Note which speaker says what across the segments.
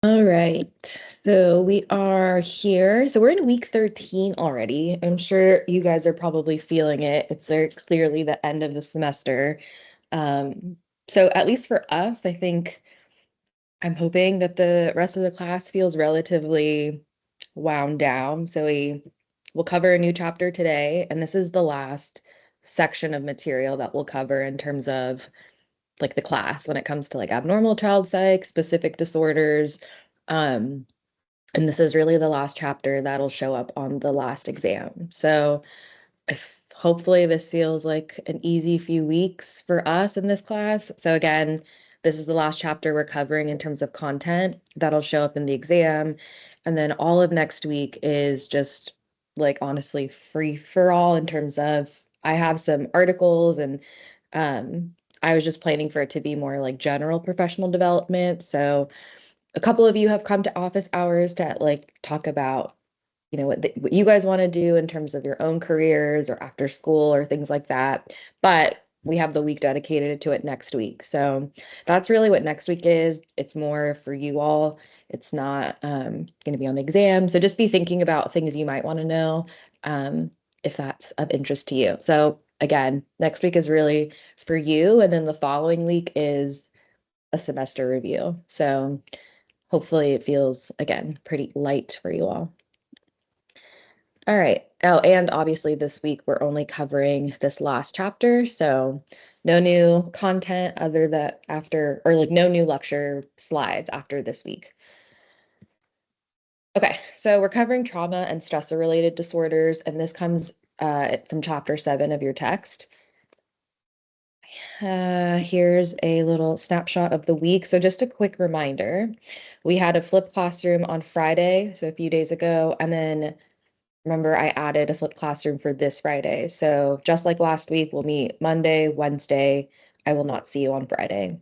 Speaker 1: All right, so we are here. So we're in week 13 already. I'm sure you guys are probably feeling it. It's very clearly the end of the semester. Um, so at least for us, I think I'm hoping that the rest of the class feels relatively wound down. So we will cover a new chapter today, and this is the last section of material that we'll cover in terms of like the class when it comes to like abnormal child psych, specific disorders. Um, and this is really the last chapter that'll show up on the last exam. So if hopefully this feels like an easy few weeks for us in this class. So again, this is the last chapter we're covering in terms of content that'll show up in the exam. And then all of next week is just like honestly free for all in terms of I have some articles and I was just planning for it to be more like general professional development. So a couple of you have come to office hours to like talk about what you guys want to do in terms of your own careers or after school or things like that, but we have the week dedicated to it next week. So that's really what next week is. It's more for you all. It's not going to be on the exam, so just be thinking about things you might want to know, um, if that's of interest to you. So again, next week is really for you, and then the following week is a semester review. So hopefully it feels, again, pretty light for you all. All right. Oh, and obviously this week we're only covering this last chapter, so no new content other that after, or like no new lecture slides after this week. Okay, so we're covering trauma and stressor-related disorders, and this comes from chapter 7 of your text. Here's a little snapshot of the week. So just a quick reminder, we had a flipped classroom on Friday, so a few days ago, and then remember I added a flipped classroom for this Friday. So just like last week, we'll meet Monday, Wednesday. I will not see you on Friday.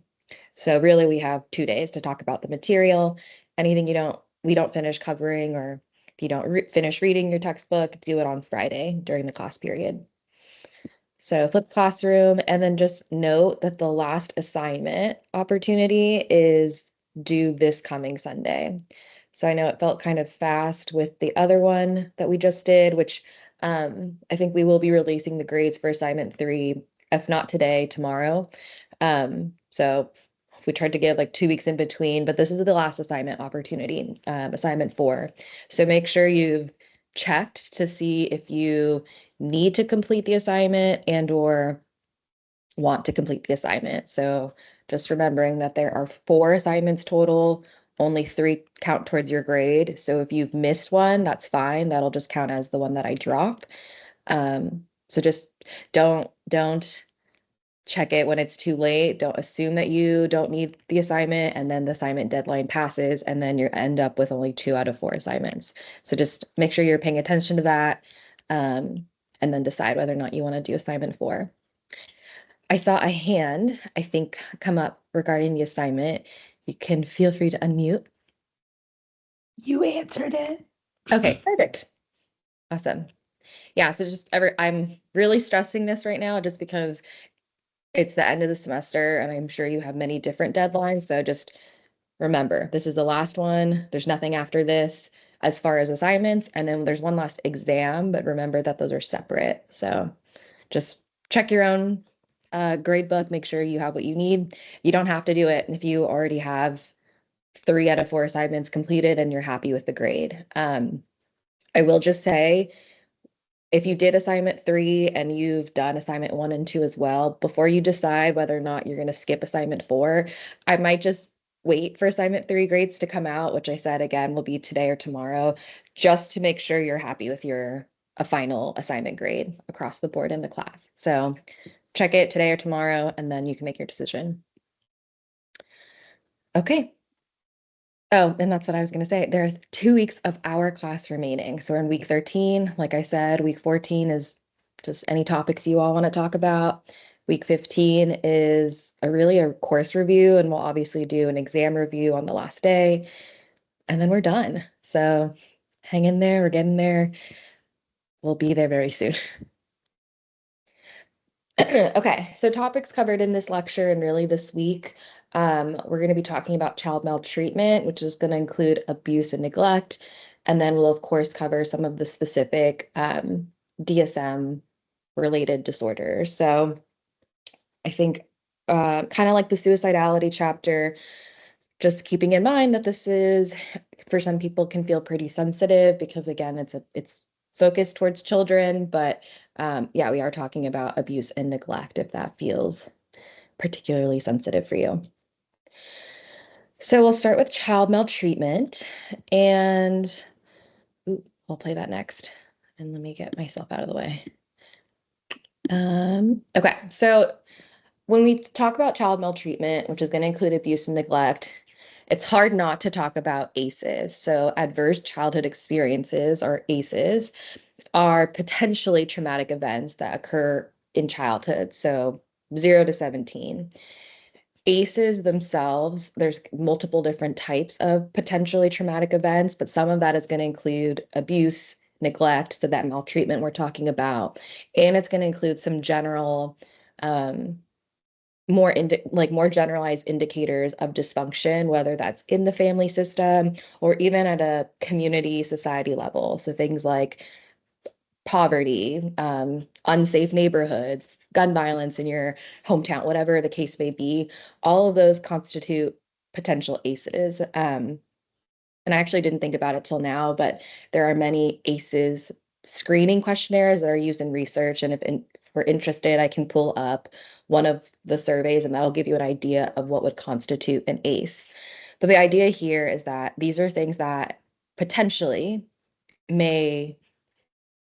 Speaker 1: So really we have 2 days to talk about the material. Anything we don't finish covering, or if you don't finish reading your textbook, do it on Friday during the class period. So flip classroom, and then just note that the last assignment opportunity is due this coming Sunday. So I know it felt kind of fast with the other one that we just did, which I think we will be releasing the grades for assignment 3, if not today, tomorrow. So we tried to give like 2 weeks in between, but this is the last assignment opportunity, assignment 4. So make sure you've checked to see if you need to complete the assignment and or want to complete the assignment. So just remembering that there are 4 assignments total, only 3 count towards your grade. So if you've missed one, that's fine. That'll just count as the one that I drop. So just don't check it when it's too late. Don't assume that you don't need the assignment and then the assignment deadline passes and then you end up with only 2 out of 4 assignments. So just make sure you're paying attention to that, and then decide whether or not you want to do assignment 4. I saw a hand, I think, come up regarding the assignment. You can feel free to unmute.
Speaker 2: You answered it.
Speaker 1: Okay, perfect. Awesome. Yeah, so I'm really stressing this right now just because it's the end of the semester and I'm sure you have many different deadlines. So just remember, this is the last one. There's nothing after this as far as assignments. And then there's one last exam, but remember that those are separate. So just check your own grade book, make sure you have what you need. You don't have to do it if you already have 3 out of 4 assignments completed and you're happy with the grade. I will just say, if you did assignment 3 and you've done assignment 1 and 2 as well, before you decide whether or not you're going to skip assignment 4, I might just wait for assignment 3 grades to come out, which I said again will be today or tomorrow, just to make sure you're happy with your a final assignment grade across the board in the class. So check it today or tomorrow, and then you can make your decision. Okay. Oh, and that's what I was going to say. There are 2 weeks of our class remaining. So we're in week 13. Like I said, week 14 is just any topics you all want to talk about. Week 15 is really a course review, and we'll obviously do an exam review on the last day, and then we're done. So hang in there. We're getting there. We'll be there very soon. Okay, so topics covered in this lecture and really this week. We're going to be talking about child maltreatment, which is going to include abuse and neglect. And then we'll, of course, cover some of the specific DSM related disorders. So I think kind of like the suicidality chapter, just keeping in mind that this is, for some people, can feel pretty sensitive because again, it's focused towards children, but yeah, we are talking about abuse and neglect if that feels particularly sensitive for you. So we'll start with child maltreatment, and ooh, I'll play that next. And let me get myself out of the way. Okay, so when we talk about child maltreatment, which is going to include abuse and neglect, it's hard not to talk about ACEs. So adverse childhood experiences, or ACEs, are potentially traumatic events that occur in childhood, so 0 to 17. ACEs themselves, there's multiple different types of potentially traumatic events, but some of that is going to include abuse, neglect, so that maltreatment we're talking about, and it's going to include some general um, more generalized indicators of dysfunction, whether that's in the family system or even at a community society level. So things like poverty, unsafe neighborhoods, gun violence in your hometown, whatever the case may be, all of those constitute potential ACEs. And I actually didn't think about it till now, but there are many ACEs screening questionnaires that are used in research. And if we're interested, I can pull up one of the surveys and that'll give you an idea of what would constitute an ACE. But the idea here is that these are things that potentially may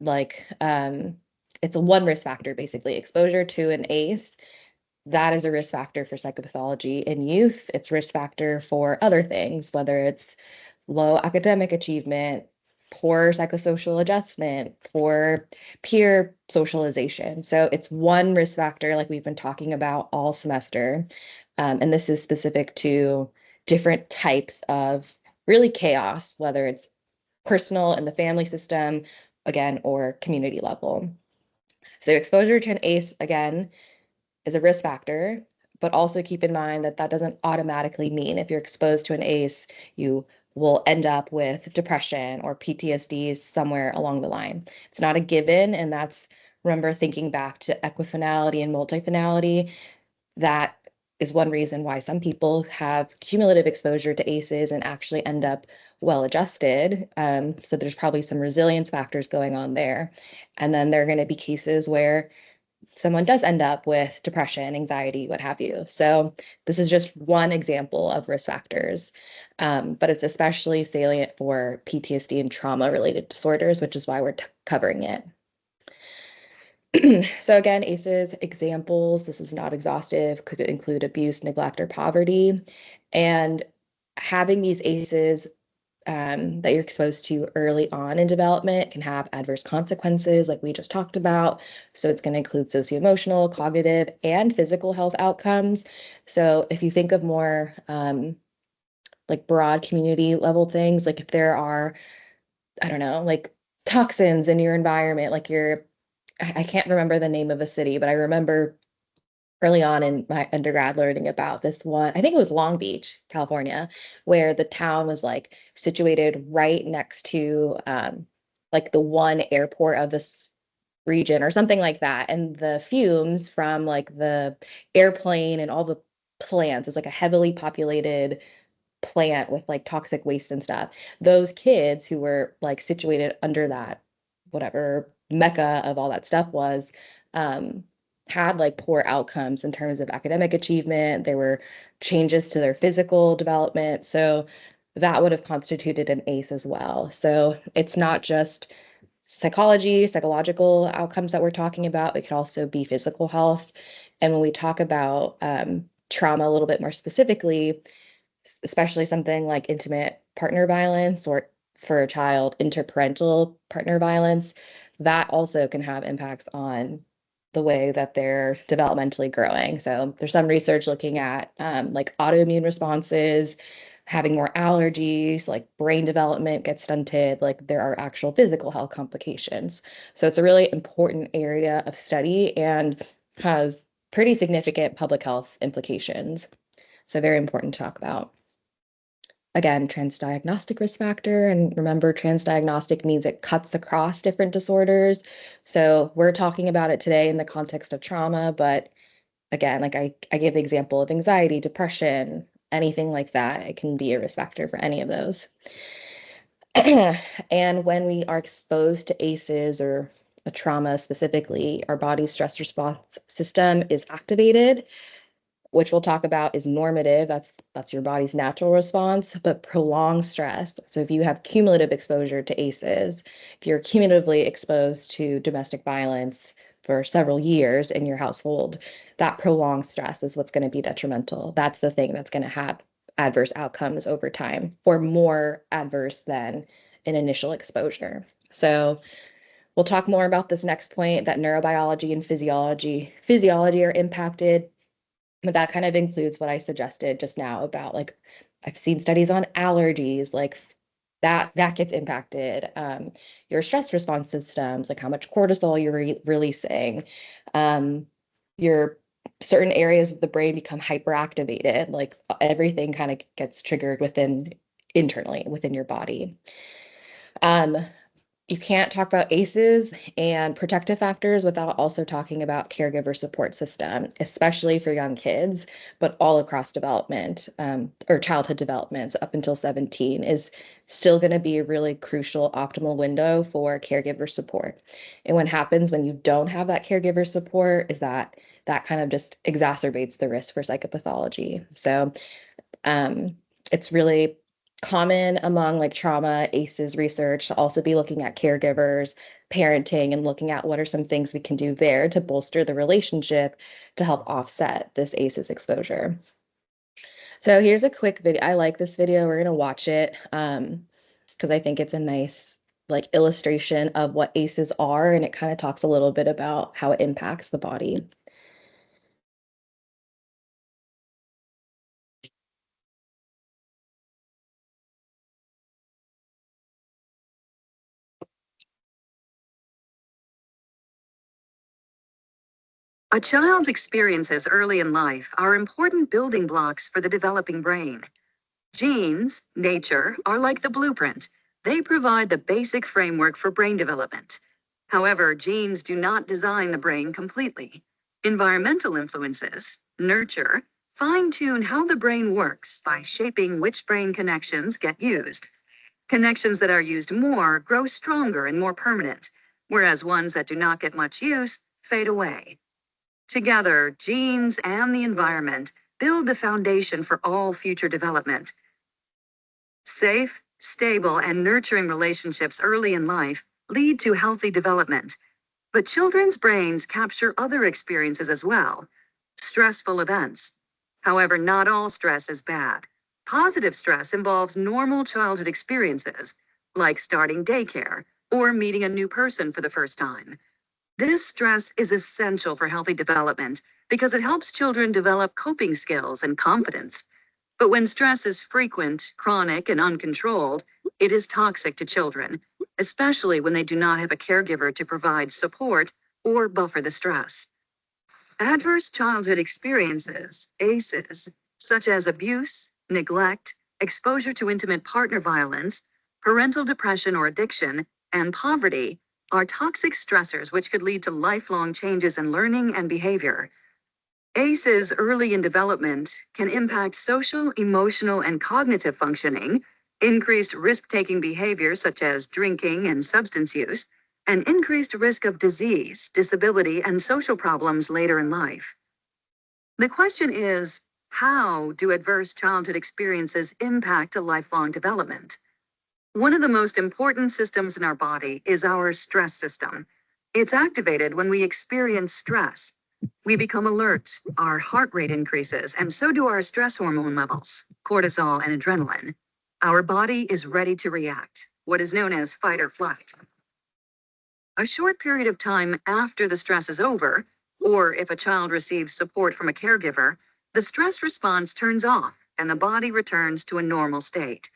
Speaker 1: it's a one risk factor, basically. Exposure to an ACE, that is a risk factor for psychopathology in youth. It's risk factor for other things, whether it's low academic achievement, poor psychosocial adjustment, poor peer socialization. So it's one risk factor, like we've been talking about all semester. And this is specific to different types of really chaos, whether it's personal in the family system, again, or community level. So exposure to an ACE, again, is a risk factor, but also keep in mind that that doesn't automatically mean if you're exposed to an ACE, you will end up with depression or PTSD somewhere along the line. It's not a given, and that's, remember, thinking back to equifinality and multifinality, that is one reason why some people have cumulative exposure to ACEs and actually end up well adjusted. So there's probably some resilience factors going on there. And then there are going to be cases where someone does end up with depression, anxiety, what have you. So this is just one example of risk factors, but it's especially salient for PTSD and trauma-related disorders, which is why we're covering it. So again, ACEs examples, this is not exhaustive, could include abuse, neglect, or poverty. And having these ACEs that you're exposed to early on in development can have adverse consequences, like we just talked about. So it's going to include socio-emotional, cognitive, and physical health outcomes. So if you think of more like broad community level things, like if there are, I don't know, like toxins in your environment, like I can't remember the name of a city, but I remember early on in my undergrad learning about this one. I think it was Long Beach, California, where the town was like situated right next to like the one airport of this region or something like that. And the fumes from like the airplane and all the plants, it's like a heavily populated plant with like toxic waste and stuff. Those kids who were like situated under that, whatever mecca of all that stuff was, had like poor outcomes in terms of academic achievement. There were changes to their physical development. So that would have constituted an ACE as well. So it's not just psychological outcomes that we're talking about. It could also be physical health. And when we talk about trauma a little bit more specifically, especially something like intimate partner violence or for a child, interparental partner violence, that also can have impacts on the way that they're developmentally growing. So there's some research looking at like autoimmune responses, having more allergies, like brain development gets stunted, like there are actual physical health complications. So it's a really important area of study and has pretty significant public health implications. So very important to talk about. Again, transdiagnostic risk factor. And remember, transdiagnostic means it cuts across different disorders. So we're talking about it today in the context of trauma, but again, like I gave the example of anxiety, depression, anything like that. It can be a risk factor for any of those. And when we are exposed to ACEs or a trauma specifically, our body's stress response system is activated, which we'll talk about is normative. That's your body's natural response, but prolonged stress. So if you have cumulative exposure to ACEs, if you're cumulatively exposed to domestic violence for several years in your household, that prolonged stress is what's going to be detrimental. That's the thing that's going to have adverse outcomes over time, or more adverse than an initial exposure. So we'll talk more about this next point, that neurobiology and physiology are impacted. But that kind of includes what I suggested just now about, like, I've seen studies on allergies, like that gets impacted. Your stress response systems, like how much cortisol you're releasing, your certain areas of the brain become hyperactivated, like everything kind of gets triggered internally within your body. You can't talk about ACEs and protective factors without also talking about caregiver support system, especially for young kids, but all across development, or childhood development up until 17 is still going to be a really crucial optimal window for caregiver support. And what happens when you don't have that caregiver support is that kind of just exacerbates the risk for psychopathology. So it's really common among like trauma ACEs research to also be looking at caregivers, parenting, and looking at what are some things we can do there to bolster the relationship to help offset this ACEs exposure. So here's a quick video. I like this video. We're gonna watch it because I think it's a nice like illustration of what ACEs are, and it kind of talks a little bit about how it impacts the body.
Speaker 3: A child's experiences early in life are important building blocks for the developing brain. Genes, nature, are like the blueprint. They provide the basic framework for brain development. However, genes do not design the brain completely. Environmental influences, nurture, fine-tune how the brain works by shaping which brain connections get used. Connections that are used more grow stronger and more permanent, whereas ones that do not get much use fade away. Together, genes and the environment build the foundation for all future development. Safe, stable, and nurturing relationships early in life lead to healthy development. But children's brains capture other experiences as well. Stressful events. However, not all stress is bad. Positive stress involves normal childhood experiences, like starting daycare or meeting a new person for the first time. This stress is essential for healthy development because it helps children develop coping skills and confidence. But when stress is frequent, chronic, and uncontrolled, it is toxic to children, especially when they do not have a caregiver to provide support or buffer the stress. Adverse childhood experiences, ACEs, such as abuse, neglect, exposure to intimate partner violence, parental depression or addiction, and poverty, are toxic stressors which could lead to lifelong changes in learning and behavior. ACEs early in development can impact social, emotional, and cognitive functioning, increased risk-taking behaviors such as drinking and substance use, and increased risk of disease, disability, and social problems later in life. The question is, how do adverse childhood experiences impact a lifelong development? One of the most important systems in our body is our stress system. It's activated when we experience stress. We become alert, our heart rate increases, and so do our stress hormone levels, cortisol and adrenaline. Our body is ready to react, what is known as fight or flight. A short period of time after the stress is over, or if a child receives support from a caregiver, the stress response turns off and the body returns to a normal state.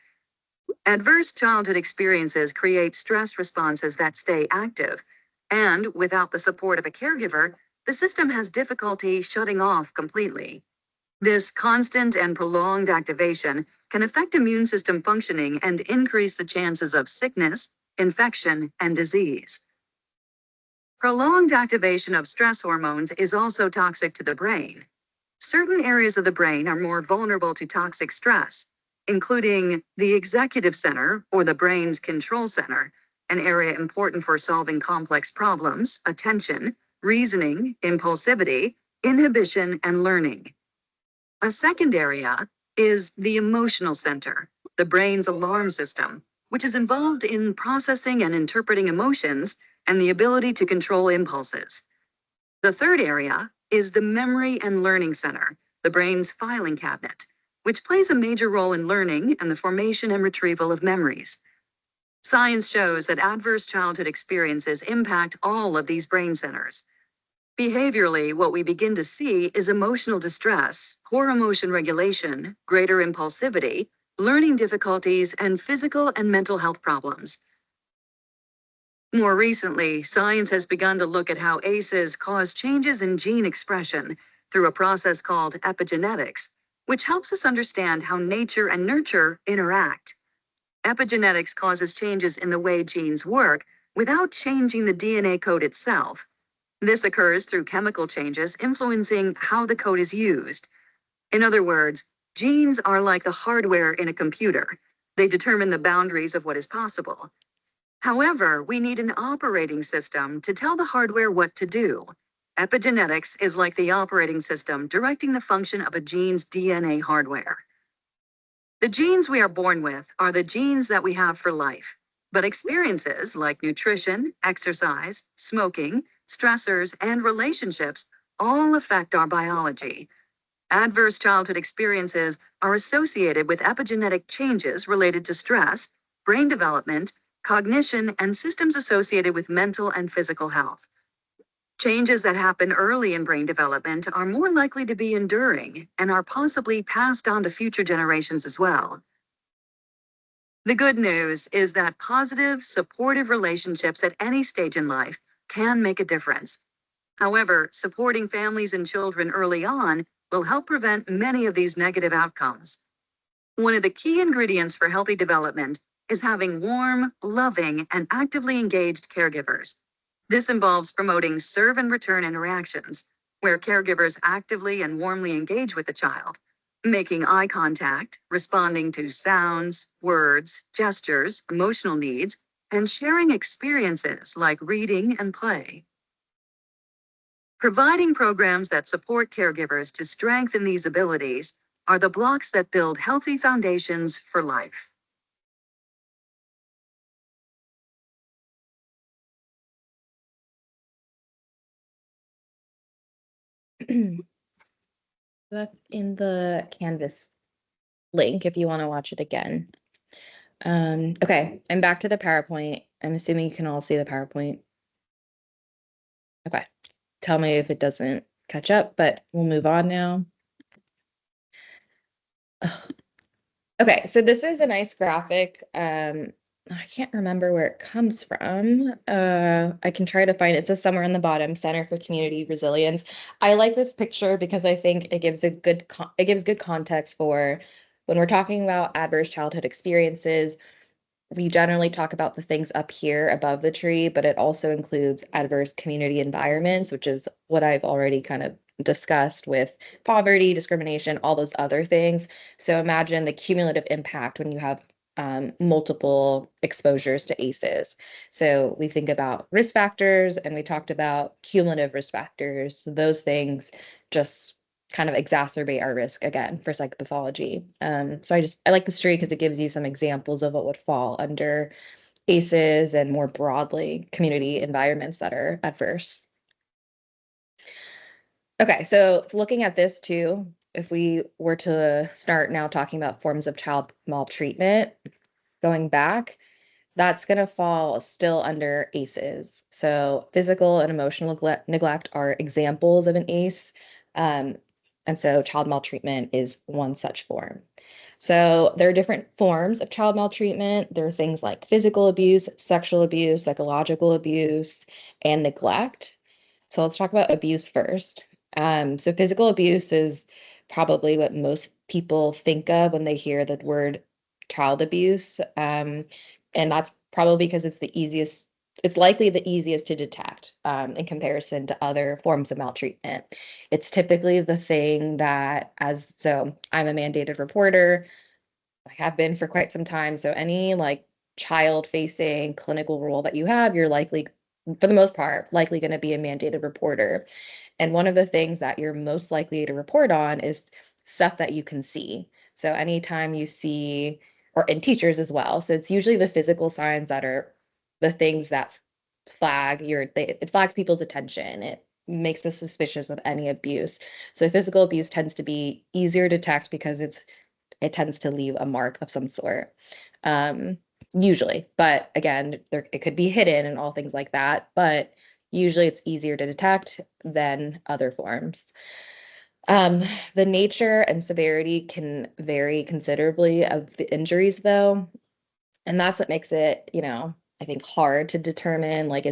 Speaker 3: Adverse childhood experiences create stress responses that stay active, and without the support of a caregiver, the system has difficulty shutting off completely. This constant and prolonged activation can affect immune system functioning and increase the chances of sickness, infection, and disease. Prolonged activation of stress hormones is also toxic to the brain. Certain areas of the brain are more vulnerable to toxic stress, including the executive center or the brain's control center, an area important for solving complex problems, attention, reasoning, impulsivity, inhibition, and learning. A second area is the emotional center, the brain's alarm system, which is involved in processing and interpreting emotions and the ability to control impulses. The third area is the memory and learning center, the brain's filing cabinet, which plays a major role in learning and the formation and retrieval of memories. Science shows that adverse childhood experiences impact all of these brain centers. Behaviorally, what we begin to see is emotional distress, poor emotion regulation, greater impulsivity, learning difficulties, and physical and mental health problems. More recently, science has begun to look at how ACEs cause changes in gene expression through a process called epigenetics, which helps us understand how nature and nurture interact. Epigenetics causes changes in the way genes work without changing the DNA code itself. This occurs through chemical changes influencing how the code is used. In other words, genes are like the hardware in a computer. They determine the boundaries of what is possible. However, we need an operating system to tell the hardware what to do. Epigenetics is like the operating system directing the function of a gene's DNA hardware. The genes we are born with are the genes that we have for life, but experiences like nutrition, exercise, smoking, stressors, and relationships all affect our biology. Adverse childhood experiences are associated with epigenetic changes related to stress, brain development, cognition, and systems associated with mental and physical health. Changes that happen early in brain development are more likely to be enduring and are possibly passed on to future generations as well. The good news is that positive, supportive relationships at any stage in life can make a difference. However, supporting families and children early on will help prevent many of these negative outcomes. One of the key ingredients for healthy development is having warm, loving, and actively engaged caregivers. This involves promoting serve and return interactions, where caregivers actively and warmly engage with the child, making eye contact, responding to sounds, words, gestures, emotional needs, and sharing experiences like reading and play. Providing programs that support caregivers to strengthen these abilities are the blocks that build healthy foundations for life.
Speaker 1: That's in the Canvas link if you want to watch it again. Okay, I'm back to the PowerPoint. I'm assuming you can all see the PowerPoint. Okay, tell me if it doesn't catch up, but we'll move on now. Okay, so this is a nice graphic. I can't remember where it comes from. I can try to find it. It says somewhere on the bottom, Center for Community Resilience. I like this picture because I think it gives good context for when we're talking about adverse childhood experiences. We generally talk about the things up here above the tree, but it also includes adverse community environments, which is what I've already kind of discussed with poverty, discrimination, all those other things. So imagine the cumulative impact when you have multiple exposures to ACEs. So we think about risk factors and we talked about cumulative risk factors. So those things just kind of exacerbate our risk again for psychopathology. So I like this tree because it gives you some examples of what would fall under ACEs and more broadly community environments that are adverse. Okay, so looking at this too, if we were to start now talking about forms of child maltreatment, going back, that's going to fall still under ACEs. So physical and emotional neglect are examples of an ACE. And so child maltreatment is one such form. So there are different forms of child maltreatment. There are things like physical abuse, sexual abuse, psychological abuse, and neglect. So let's talk about abuse first. So physical abuse is probably what most people think of when they hear the word child abuse. And that's probably because it's likely the easiest to detect in comparison to other forms of maltreatment. It's typically the thing that, so I'm a mandated reporter. I have been for quite some time. So any like child facing clinical role that you have, you're likely, for the most part, likely going to be a mandated reporter. And one of the things that you're most likely to report on is stuff that you can see. So anytime you see, or in teachers as well. So it's usually the physical signs that are the things that it flags people's attention. It makes us suspicious of any abuse. So physical abuse tends to be easier to detect because it tends to leave a mark of some sort. Usually, but again, it could be hidden and all things like that, but usually it's easier to detect than other forms. The nature and severity can vary considerably of the injuries though, and that's what makes it, I think hard to determine, like,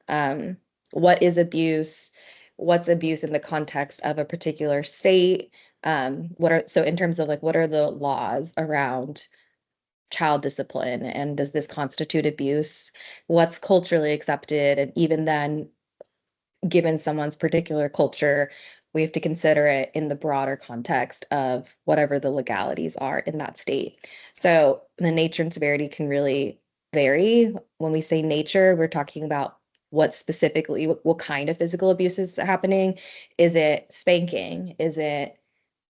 Speaker 1: um, what is abuse? What's abuse in the context of a particular state? So in terms of like, what are the laws around child discipline and does this constitute abuse? What's culturally accepted? And even then, given someone's particular culture, we have to consider it in the broader context of whatever the legalities are in that state. So the nature and severity can really vary. When we say nature, we're talking about what kind of physical abuse is happening. Is it spanking? Is it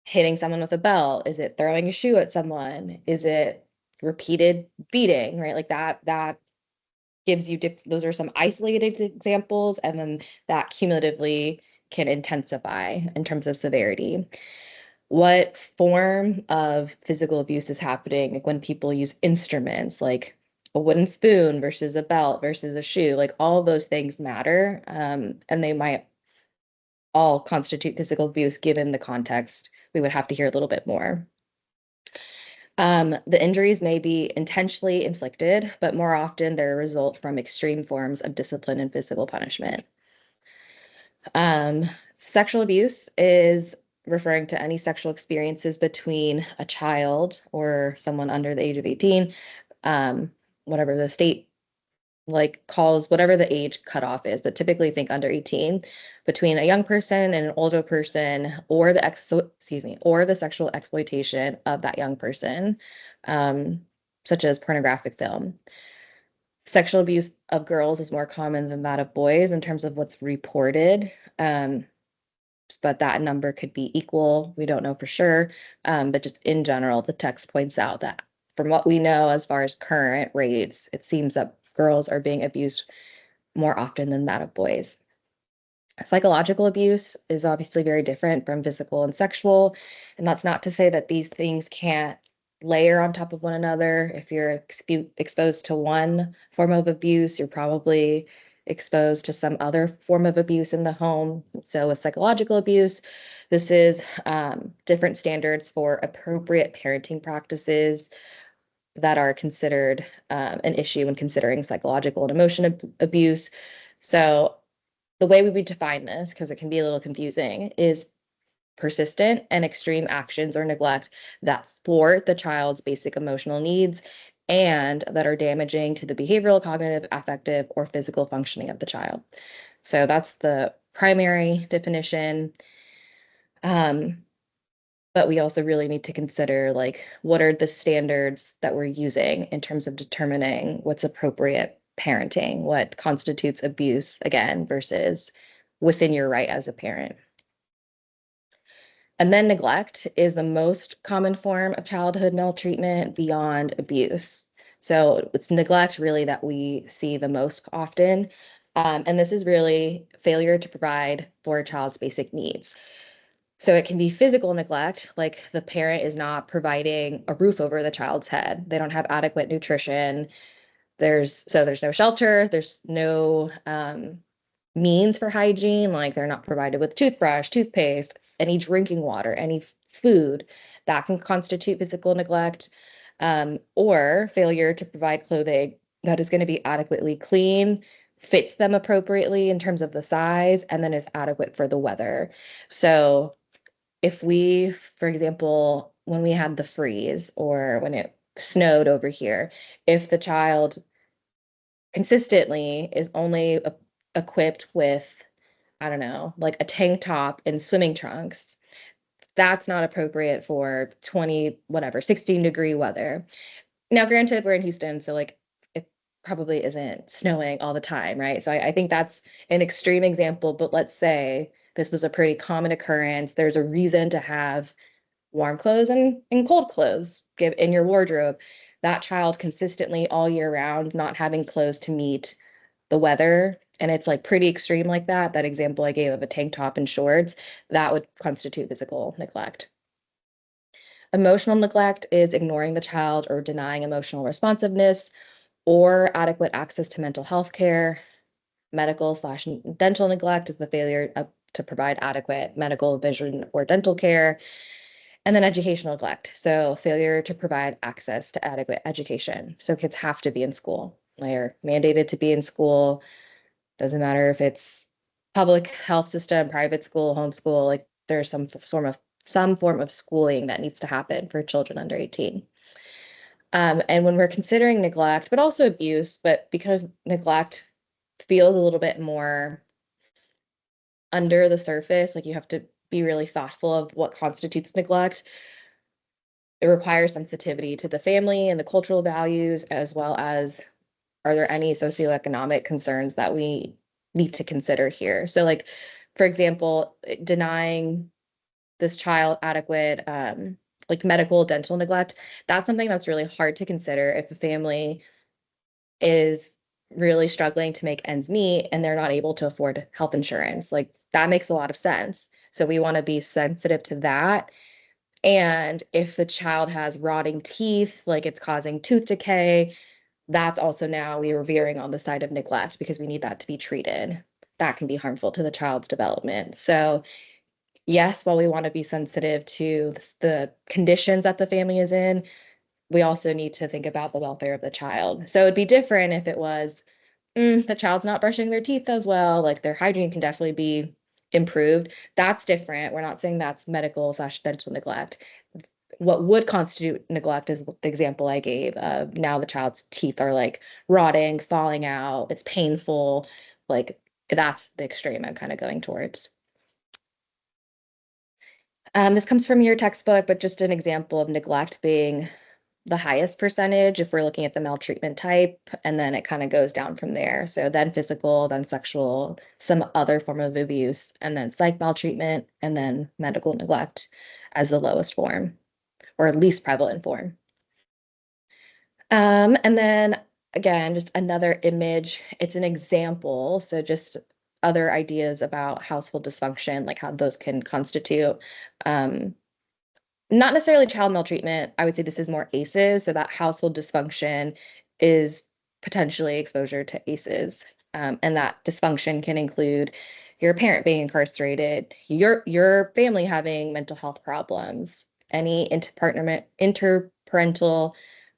Speaker 1: hitting someone with a belt? Is it throwing a shoe at someone? Is it repeated beating, right? Like that gives you those are some isolated examples, and then that cumulatively can intensify in terms of severity. What form of physical abuse is happening, like when people use instruments like a wooden spoon versus a belt versus a shoe, like all of those things matter, and they might all constitute physical abuse given the context. We would have to hear a little bit more. The injuries may be intentionally inflicted, but more often they're a result from extreme forms of discipline and physical punishment. Sexual abuse is referring to any sexual experiences between a child or someone under the age of 18, whatever the state calls whatever the age cutoff is, but typically think under 18, between a young person and an older person, or or the sexual exploitation of that young person, such as pornographic film. Sexual abuse of girls is more common than that of boys in terms of what's reported. But that number could be equal. We don't know for sure. But just in general, the text points out that from what we know as far as current rates, it seems that girls are being abused more often than that of boys. Psychological abuse is obviously very different from physical and sexual. And that's not to say that these things can't layer on top of one another. If you're exposed to one form of abuse, you're probably exposed to some other form of abuse in the home. So with psychological abuse, this is different standards for appropriate parenting practices that are considered an issue when considering psychological and emotional abuse. So the way we would define this, because it can be a little confusing, is persistent and extreme actions or neglect that thwart the child's basic emotional needs and that are damaging to the behavioral, cognitive, affective, or physical functioning of the child. So that's the primary definition. But we also really need to consider, like, what are the standards that we're using in terms of determining what's appropriate parenting, what constitutes abuse, again, versus within your right as a parent. And then neglect is the most common form of childhood maltreatment beyond abuse. So it's neglect really that we see the most often. And this is really failure to provide for a child's basic needs. So it can be physical neglect, like the parent is not providing a roof over the child's head. They don't have adequate nutrition. There's no shelter. There's no means for hygiene, like they're not provided with toothbrush, toothpaste, any drinking water, any food. That can constitute physical neglect, or failure to provide clothing that is going to be adequately clean, fits them appropriately in terms of the size, and then is adequate for the weather. So if we, for example, when we had the freeze or when it snowed over here, if the child consistently is only equipped with, I don't know, like a tank top and swimming trunks, that's not appropriate for 20, whatever, 16-degree weather. Now, granted, we're in Houston, so like it probably isn't snowing all the time, right? So I think that's an extreme example, but let's say this was a pretty common occurrence. There's a reason to have warm clothes and cold clothes give in your wardrobe. That child consistently all year round not having clothes to meet the weather, and it's like pretty extreme like that. That example I gave of a tank top and shorts, that would constitute physical neglect. Emotional neglect is ignoring the child or denying emotional responsiveness or adequate access to mental health care. Medical/dental neglect is the failure to provide adequate medical, vision, or dental care. And then educational neglect, so failure to provide access to adequate education. So kids have to be in school. They're mandated to be in school. Doesn't matter if it's public health system, private school, homeschool, like there's some form of schooling that needs to happen for children under 18. And when we're considering neglect, but also abuse, but because neglect feels a little bit more under the surface, like you have to be really thoughtful of what constitutes neglect. It requires sensitivity to the family and the cultural values, as well as are there any socioeconomic concerns that we need to consider here? So, like, for example, denying this child adequate, like medical, dental neglect, that's something that's really hard to consider if the family is really struggling to make ends meet and they're not able to afford health insurance. Like, that makes a lot of sense. So, we want to be sensitive to that. And if the child has rotting teeth, like it's causing tooth decay, that's also now we are veering on the side of neglect because we need that to be treated. That can be harmful to the child's development. So, yes, while we want to be sensitive to the conditions that the family is in, we also need to think about the welfare of the child. So, it'd be different if it was the child's not brushing their teeth as well, like their hygiene can definitely be improved. That's different. We're not saying that's medical/dental neglect. What would constitute neglect is the example I gave of now the child's teeth are like rotting, falling out, it's painful. Like that's the extreme I'm kind of going towards. This comes from your textbook, but just an example of neglect being the highest percentage if we're looking at the maltreatment type, and then it kind of goes down from there. So then physical, then sexual, some other form of abuse, and then psych maltreatment, and then medical neglect as the lowest form or least prevalent form. And then again, just another image. It's an example. So just other ideas about household dysfunction, like how those can constitute not necessarily child maltreatment. I would say this is more ACEs. So that household dysfunction is potentially exposure to ACEs. And that dysfunction can include your parent being incarcerated, your family having mental health problems, any interparental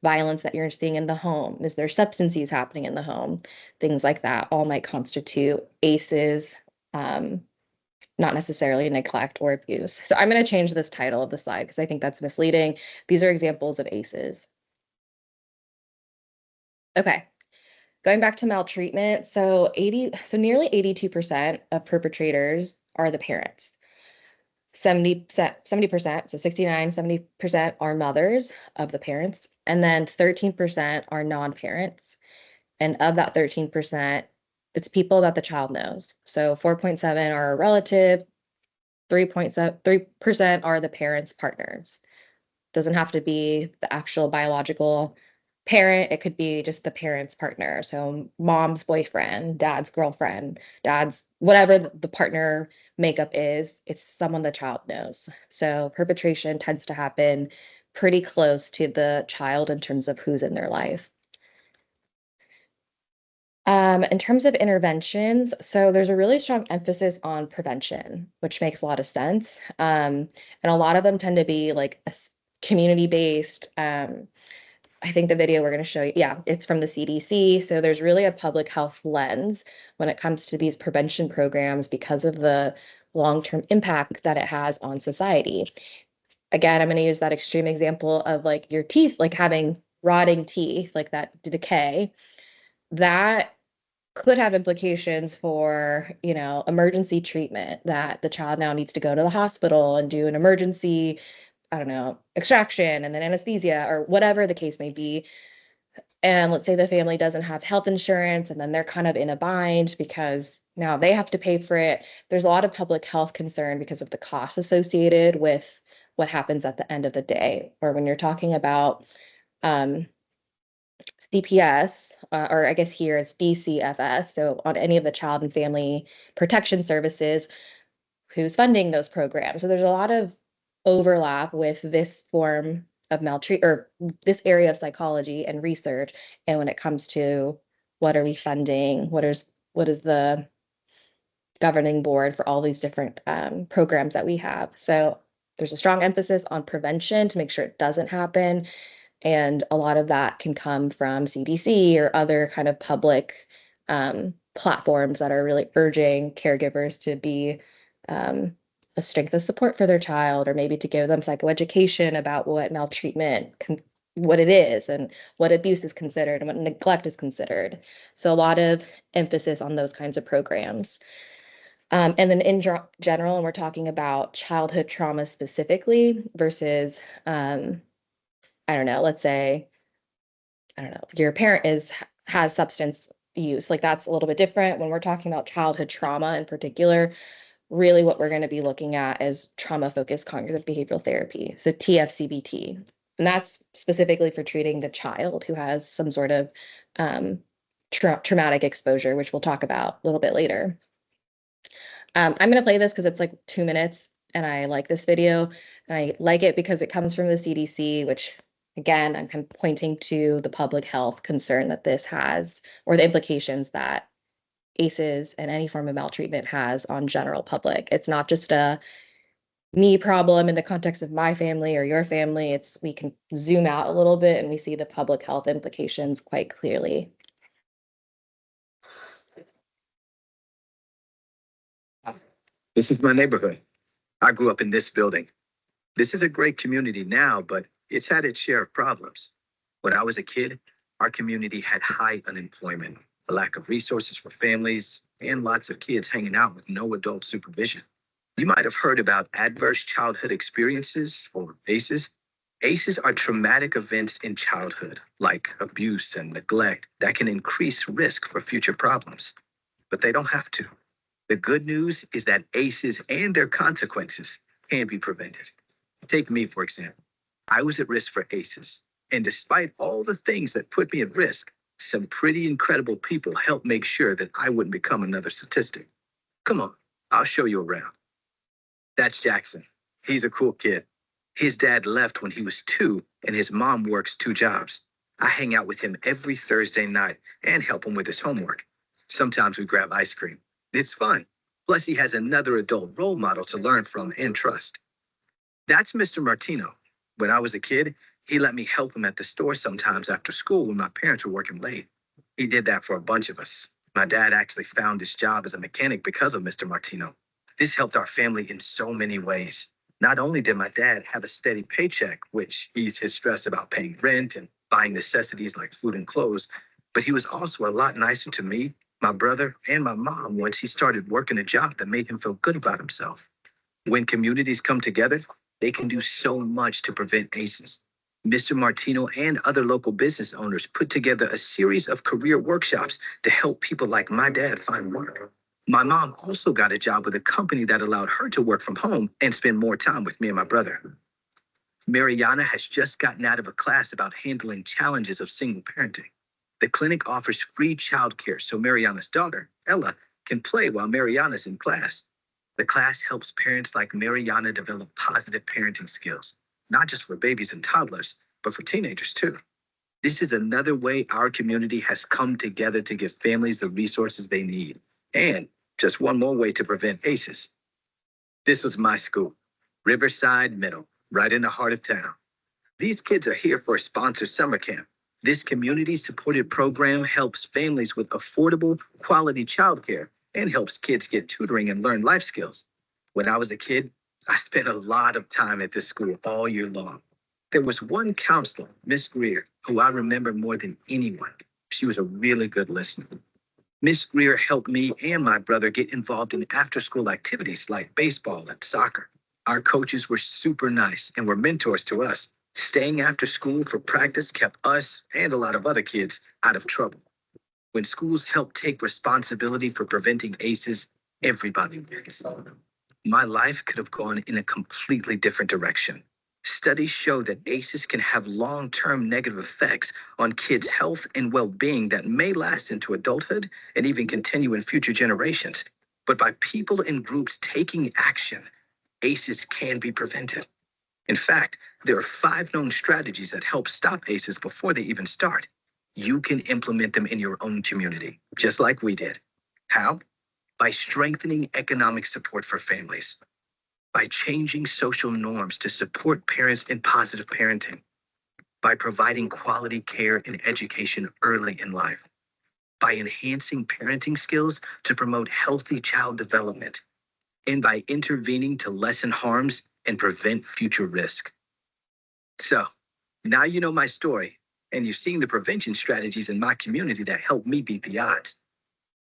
Speaker 1: violence that you're seeing in the home. Is there substance use happening in the home? Things like that all might constitute ACEs. Not necessarily neglect or abuse. So I'm going to change this title of the slide because I think that's misleading. These are examples of ACEs. Okay, going back to maltreatment. So nearly 82% of perpetrators are the parents. 70%, so 69, 70% are mothers of the parents, and then 13% are non-parents. And of that 13%, it's people that the child knows. So 4.7 are a relative, 3% are the parents' partners. Doesn't have to be the actual biological parent. It could be just the parent's partner. So mom's boyfriend, dad's girlfriend, dad's whatever the partner makeup is, it's someone the child knows. So perpetration tends to happen pretty close to the child in terms of who's in their life. In terms of interventions, so there's a really strong emphasis on prevention, which makes a lot of sense. And a lot of them tend to be like community-based. I think the video we're going to show you, yeah, it's from the CDC. So there's really a public health lens when it comes to these prevention programs because of the long-term impact that it has on society. Again, I'm going to use that extreme example of like your teeth, like having rotting teeth, like that decay. That could have implications for, emergency treatment, that the child now needs to go to the hospital and do an emergency, I don't know, extraction and then anesthesia or whatever the case may be. And let's say the family doesn't have health insurance and then they're kind of in a bind because now they have to pay for it. There's a lot of public health concern because of the costs associated with what happens at the end of the day. Or when you're talking about um, CPS, or I guess here it's DCFS, so on any of the child and family protection services, who's funding those programs. So there's a lot of overlap with this form of maltreat or this area of psychology and research. And when it comes to what are we funding, what is the governing board for all these different programs that we have. So there's a strong emphasis on prevention to make sure it doesn't happen. And a lot of that can come from CDC or other kind of public platforms that are really urging caregivers to be a strength of support for their child, or maybe to give them psychoeducation about what maltreatment what it is and what abuse is considered and what neglect is considered. So a lot of emphasis on those kinds of programs. And then in general, and we're talking about childhood trauma specifically versus, I don't know, let's say, I don't know, your parent has substance use, like that's a little bit different. When we're talking about childhood trauma in particular, really what we're going to be looking at is trauma-focused cognitive behavioral therapy, so TFCBT. And that's specifically for treating the child who has some sort of traumatic exposure, which we'll talk about a little bit later. I'm going to play this because it's like 2 minutes and I like this video. And I like it because it comes from the CDC, which again, I'm kind of pointing to the public health concern that this has, or the implications that ACEs and any form of maltreatment has on general public. It's not just a me problem in the context of my family or your family. We can zoom out a little bit and we see the public health implications quite clearly.
Speaker 4: This is my neighborhood. I grew up in this building. This is a great community now, but it's had its share of problems. When I was a kid, our community had high unemployment, a lack of resources for families, and lots of kids hanging out with no adult supervision. You might have heard about adverse childhood experiences, or ACEs. ACEs are traumatic events in childhood, like abuse and neglect, that can increase risk for future problems. But they don't have to. The good news is that ACEs and their consequences can be prevented. Take me, for example. I was at risk for ACEs, and despite all the things that put me at risk, some pretty incredible people helped make sure that I wouldn't become another statistic. Come on, I'll show you around. That's Jackson. He's a cool kid. His dad left when he was 2, and his mom works 2 jobs. I hang out with him every Thursday night and help him with his homework. Sometimes we grab ice cream. It's fun. Plus, he has another adult role model to learn from and trust. That's Mr. Martino. When I was a kid, he let me help him at the store sometimes after school when my parents were working late. He did that for a bunch of us. My dad actually found his job as a mechanic because of Mr. Martino. This helped our family in so many ways. Not only did my dad have a steady paycheck, which eased his stress about paying rent and buying necessities like food and clothes, but he was also a lot nicer to me, my brother, and my mom once he started working a job that made him feel good about himself. When communities come together, they can do so much to prevent ACEs. Mr. Martino and other local business owners put together a series of career workshops to help people like my dad find work. My mom also got a job with a company that allowed her to work from home and spend more time with me and my brother. Mariana has just gotten out of a class about handling challenges of single parenting. The clinic offers free childcare so Mariana's daughter, Ella, can play while Mariana's in class. The class helps parents like Mariana develop positive parenting skills, not just for babies and toddlers, but for teenagers too. This is another way our community has come together to give families the resources they need. And just one more way to prevent ACEs. This was my school, Riverside Middle, right in the heart of town. These kids are here for a sponsored summer camp. This community-supported program helps families with affordable, quality childcare and helps kids get tutoring and learn life skills. When I was a kid, I spent a lot of time at this school all year long. There was one counselor, Miss Greer, who I remember more than anyone. She was a really good listener. Miss Greer helped me and my brother get involved in after school activities like baseball and soccer. Our coaches were super nice and were mentors to us. Staying after school for practice kept us and a lot of other kids out of trouble. When schools help take responsibility for preventing ACEs, everybody wins. My life could have gone in a completely different direction. Studies show that ACEs can have long-term negative effects on kids' health and well-being that may last into adulthood and even continue in future generations. But by people and groups taking action, ACEs can be prevented. In fact, there are 5 known strategies that help stop ACEs before they even start. You can implement them in your own community, just like we did. How? By strengthening economic support for families, by changing social norms to support parents in positive parenting, by providing quality care and education early in life, by enhancing parenting skills to promote healthy child development, and by intervening to lessen harms and prevent future risk. So, now you know my story, and you've seen the prevention strategies in my community that helped me beat the odds.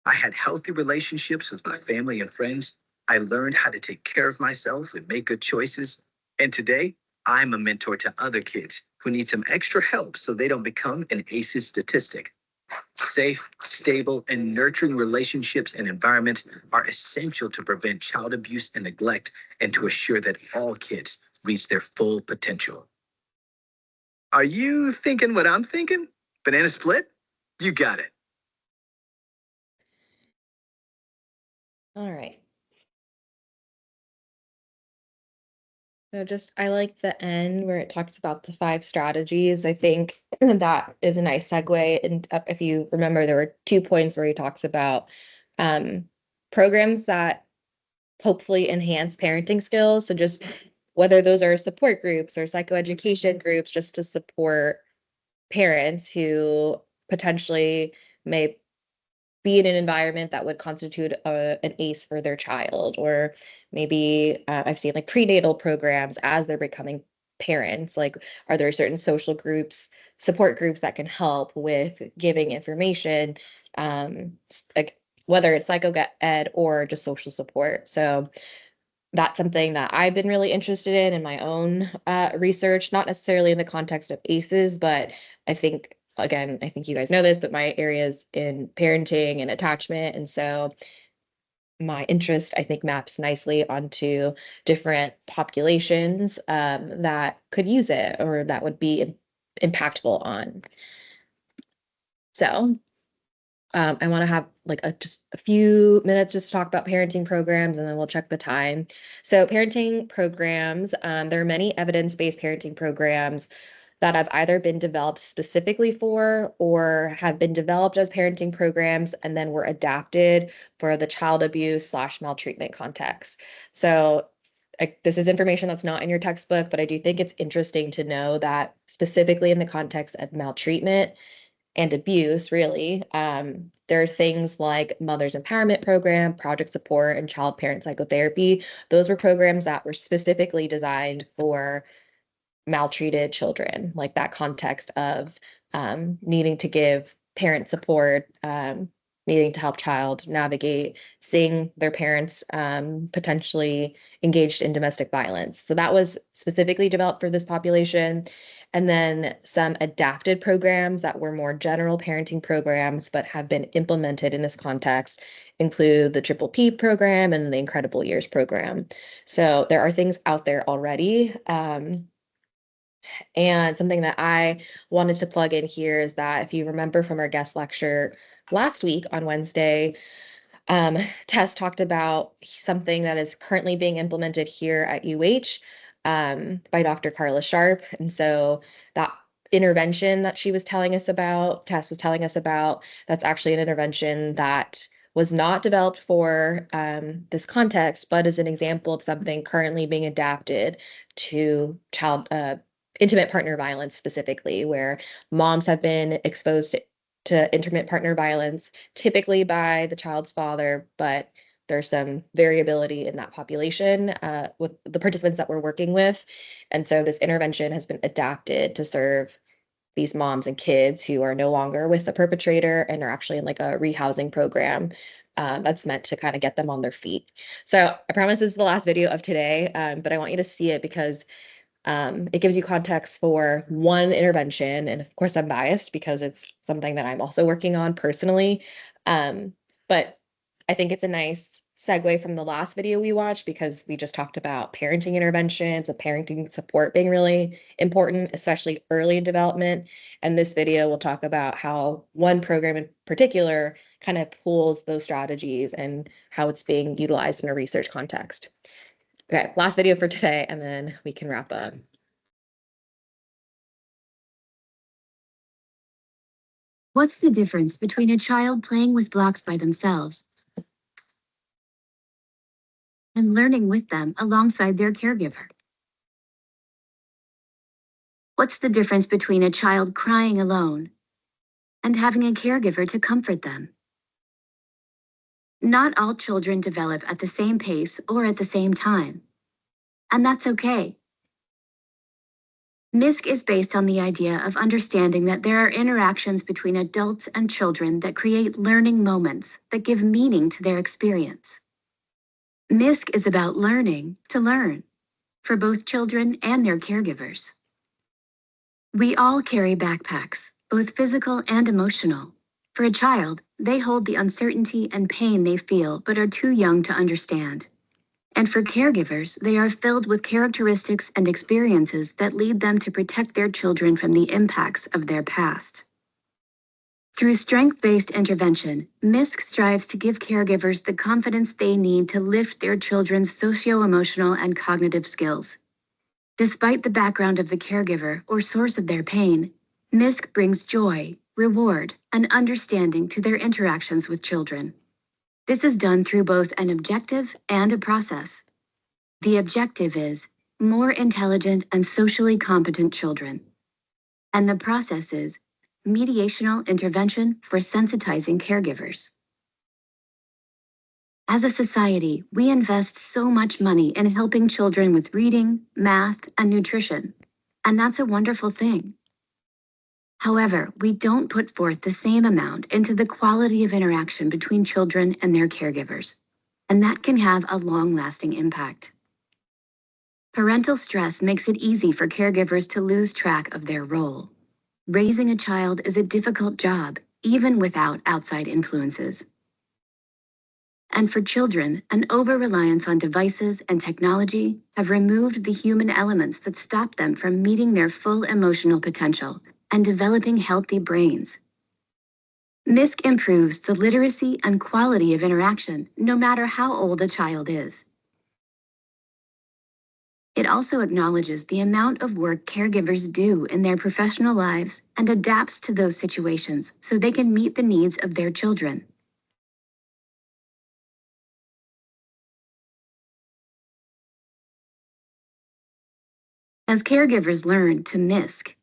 Speaker 4: I had healthy relationships with my family and friends. I learned how to take care of myself and make good choices. And today, I'm a mentor to other kids who need some extra help so they don't become an ACEs statistic. Safe, stable, and nurturing relationships and environments are essential to prevent child abuse and neglect and to assure that all kids reach their full potential. Are you thinking what I'm thinking? Banana split? You got it.
Speaker 1: All right. So just, I like the end where it talks about the 5 strategies. I think that is a nice segue. And if you remember, there were 2 points where he talks about um, programs that hopefully enhance parenting skills. So just whether those are support groups or psychoeducation groups, just to support parents who potentially may be in an environment that would constitute an ACE for their child, or maybe I've seen like prenatal programs as they're becoming parents. Like, are there certain social groups, support groups that can help with giving information, like whether it's psycho ed or just social support? So that's something that I've been really interested in my own research, not necessarily in the context of ACEs, but I think, again, I think you guys know this, but my areas in parenting and attachment. And so my interest, I think, maps nicely onto different populations that could use it or that would be impactful on. So I want to have like just a few minutes just to talk about parenting programs, and then we'll check the time. So parenting programs, there are many evidence-based parenting programs that have either been developed specifically for or have been developed as parenting programs and then were adapted for the child abuse / maltreatment context. So this is information that's not in your textbook, but I do think it's interesting to know that specifically in the context of maltreatment and abuse, really. There are things like Mother's Empowerment Program, Project Support, and Child Parent Psychotherapy. Those were programs that were specifically designed for maltreated children, like that context of needing to give parent support, needing to help child navigate seeing their parents potentially engaged in domestic violence. So that was specifically developed for this population. And then some adapted programs that were more general parenting programs, but have been implemented in this context include the Triple P program and the Incredible Years program. So there are things out there already. And something that I wanted to plug in here is that if you remember from our guest lecture last week on Wednesday, Tess talked about something that is currently being implemented here at UH by Dr. Carla Sharp. And so that intervention that she was telling us about, Tess was telling us about, that's actually an intervention that was not developed for this context, but is an example of something currently being adapted to child intimate partner violence specifically, where moms have been exposed to intimate partner violence, typically by the child's father, but there's some variability in that population with the participants that we're working with. And so this intervention has been adapted to serve these moms and kids who are no longer with the perpetrator and are actually in like a rehousing program that's meant to kind of get them on their feet. So I promise this is the last video of today, but I want you to see it because it gives you context for one intervention. And of course, I'm biased because it's something that I'm also working on personally. But I think it's a nice segue from the last video we watched because we just talked about parenting interventions, of parenting support being really important, especially early in development. And this video will talk about how one program in particular kind of pulls those strategies and how it's being utilized in a research context. Okay, last video for today, and then we can wrap up.
Speaker 5: What's the difference between a child playing with blocks by themselves and learning with them alongside their caregiver? What's the difference between a child crying alone and having a caregiver to comfort them? Not all children develop at the same pace or at the same time, and that's okay. MISC is based on the idea of understanding that there are interactions between adults and children that create learning moments that give meaning to their experience. MISC is about learning to learn for both children and their caregivers. We all carry backpacks, both physical and emotional. For a child, they hold the uncertainty and pain they feel but are too young to understand. And for caregivers, they are filled with characteristics and experiences that lead them to protect their children from the impacts of their past. Through strength-based intervention, MISC strives to give caregivers the confidence they need to lift their children's socio-emotional and cognitive skills. Despite the background of the caregiver or source of their pain, MISC brings joy, reward, and understanding to their interactions with children. This is done through both an objective and a process. The objective is more intelligent and socially competent children. And the process is mediational intervention for sensitizing caregivers. As a society, we invest so much money in helping children with reading, math, and nutrition, and that's a wonderful thing. However, we don't put forth the same amount into the quality of interaction between children and their caregivers, and that can have a long-lasting impact. Parental stress makes it easy for caregivers to lose track of their role. Raising a child is a difficult job, even without outside influences. And for children, an over-reliance on devices and technology have removed the human elements that stop them from meeting their full emotional potential and developing healthy brains. MISC improves the literacy and quality of interaction, no matter how old a child is. It also acknowledges the amount of work caregivers do in their professional lives and adapts to those situations so they can meet the needs of their children. As caregivers learn to MISC,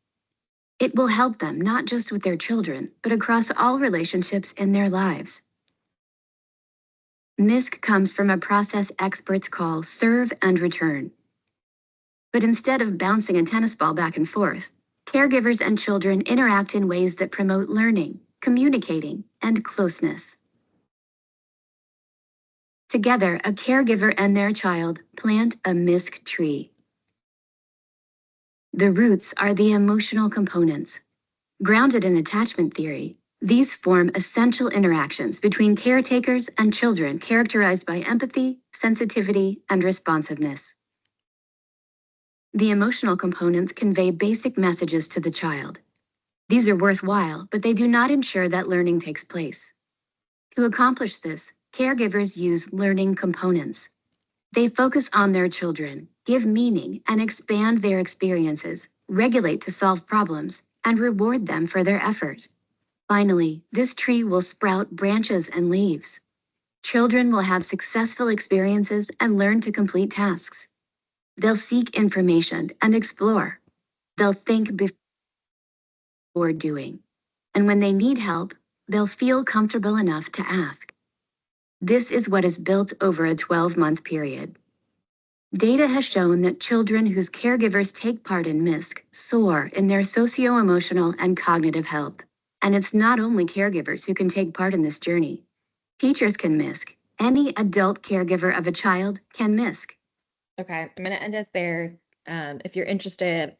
Speaker 5: it will help them not just with their children, but across all relationships in their lives. MISC comes from a process experts call serve and return. But instead of bouncing a tennis ball back and forth, caregivers and children interact in ways that promote learning, communicating, and closeness. Together, a caregiver and their child plant a MISC tree. The roots are the emotional components. Grounded in attachment theory, these form essential interactions between caretakers and children characterized by empathy, sensitivity, and responsiveness. The emotional components convey basic messages to the child. These are worthwhile, but they do not ensure that learning takes place. To accomplish this, caregivers use learning components. They focus on their children, give meaning, and expand their experiences, regulate to solve problems, and reward them for their effort. Finally, this tree will sprout branches and leaves. Children will have successful experiences and learn to complete tasks. They'll seek information and explore. They'll think before doing. And when they need help, they'll feel comfortable enough to ask. This is what is built over a 12-month period. Data has shown that children whose caregivers take part in MISC soar in their socio-emotional and cognitive health. And it's not only caregivers who can take part in this journey. Teachers can MISC. Any adult caregiver of a child can MISC.
Speaker 1: Okay, I'm gonna end it there. If you're interested,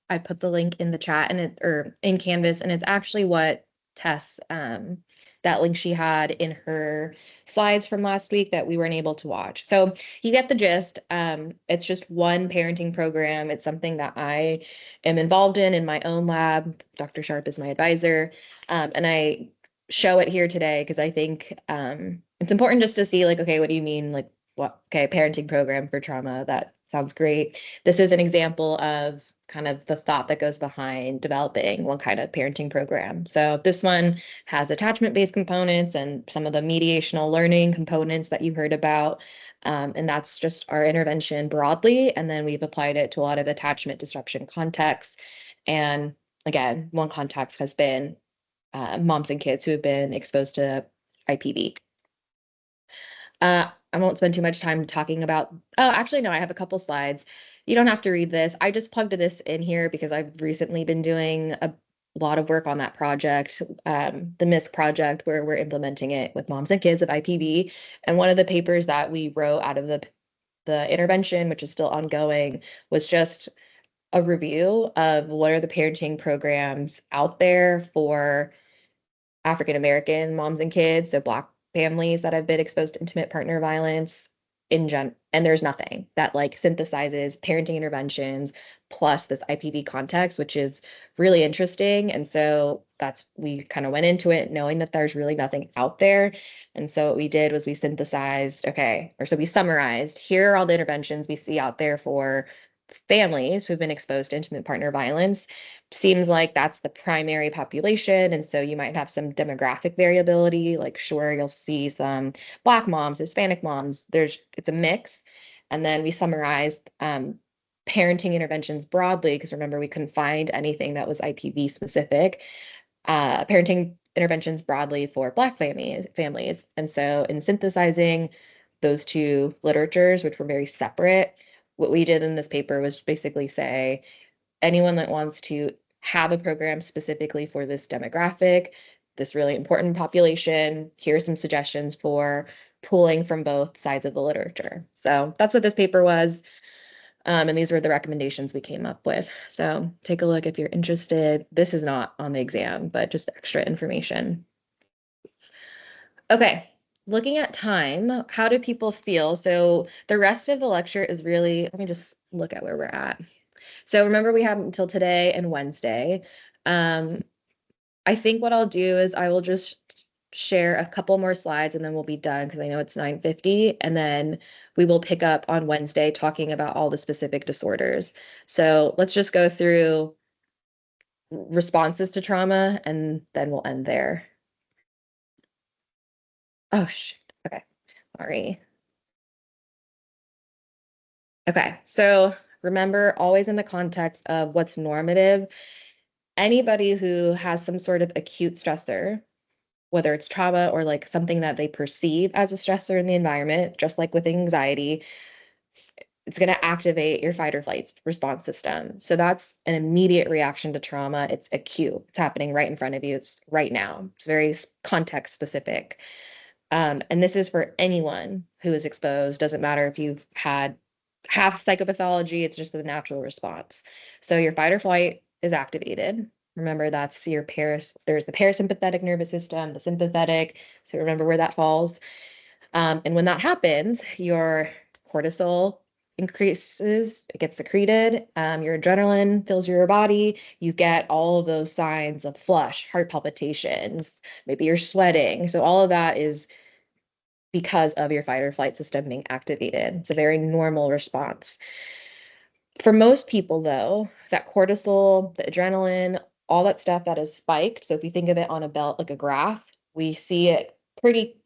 Speaker 1: I put the link in the chat or in Canvas, and it's actually what Tess, that link she had in her slides from last week that we weren't able to watch. So you get the gist. It's just one parenting program. It's something that I am involved in my own lab. Dr. Sharp is my advisor. And I show it here today because I think it's important just to see like, okay, what do you mean? Like, what, okay, parenting program for trauma. That sounds great. This is an example of kind of the thought that goes behind developing one kind of parenting program. So this one has attachment-based components and some of the mediational learning components that you heard about. And that's just our intervention broadly. And then we've applied it to a lot of attachment disruption contexts. And again, one context has been moms and kids who have been exposed to IPV. I won't spend too much time talking about, oh, actually, no, I have a couple slides. You don't have to read this. I just plugged this in here because I've recently been doing a lot of work on that project, the MISC project, where we're implementing it with moms and kids of IPV. And one of the papers that we wrote out of the intervention, which is still ongoing, was just a review of what are the parenting programs out there for African American moms and kids, so Black families that have been exposed to intimate partner violence and there's nothing that like synthesizes parenting interventions plus this IPV context, which is really interesting. And so we kind of went into it knowing that there's really nothing out there. And so what we did was we synthesized, we summarized, here are all the interventions we see out there for families who've been exposed to intimate partner violence. Seems like that's the primary population. And so you might have some demographic variability, like sure, you'll see some Black moms, Hispanic moms, it's a mix. And then we summarized parenting interventions broadly, because remember, we couldn't find anything that was IPV specific. Parenting interventions broadly for Black families. And so in synthesizing those two literatures, which were very separate, what we did in this paper was basically say, anyone that wants to have a program specifically for this demographic, this really important population, here's some suggestions for pulling from both sides of the literature. So that's what this paper was. And these were the recommendations we came up with. So take a look if you're interested. This is not on the exam, but just extra information. Okay, looking at time, how do people feel? So the rest of the lecture is really, let me just look at where we're at. So remember, we have until today and Wednesday. I think what I'll do is I will just share a couple more slides and then we'll be done because I know it's 9:50, and then we will pick up on Wednesday talking about all the specific disorders. So let's just go through responses to trauma and then we'll end there. Oh, shit. Okay. Sorry. Okay. So remember, always in the context of what's normative, anybody who has some sort of acute stressor, whether it's trauma or like something that they perceive as a stressor in the environment, just like with anxiety, it's going to activate your fight or flight response system. So that's an immediate reaction to trauma. It's acute. It's happening right in front of you. It's right now. It's very context specific. And this is for anyone who is exposed. Doesn't matter if you've had half psychopathology, it's just the natural response. So your fight or flight is activated. Remember, that's there's the parasympathetic nervous system, the sympathetic. So remember where that falls. And when that happens, your cortisol increases, it gets secreted, your adrenaline fills your body, you get all of those signs of flush, heart palpitations, maybe you're sweating. So all of that is because of your fight or flight system being activated. It's a very normal response. For most people, though, that cortisol, the adrenaline, all that stuff that is spiked. So if you think of it on a belt like a graph, we see it pretty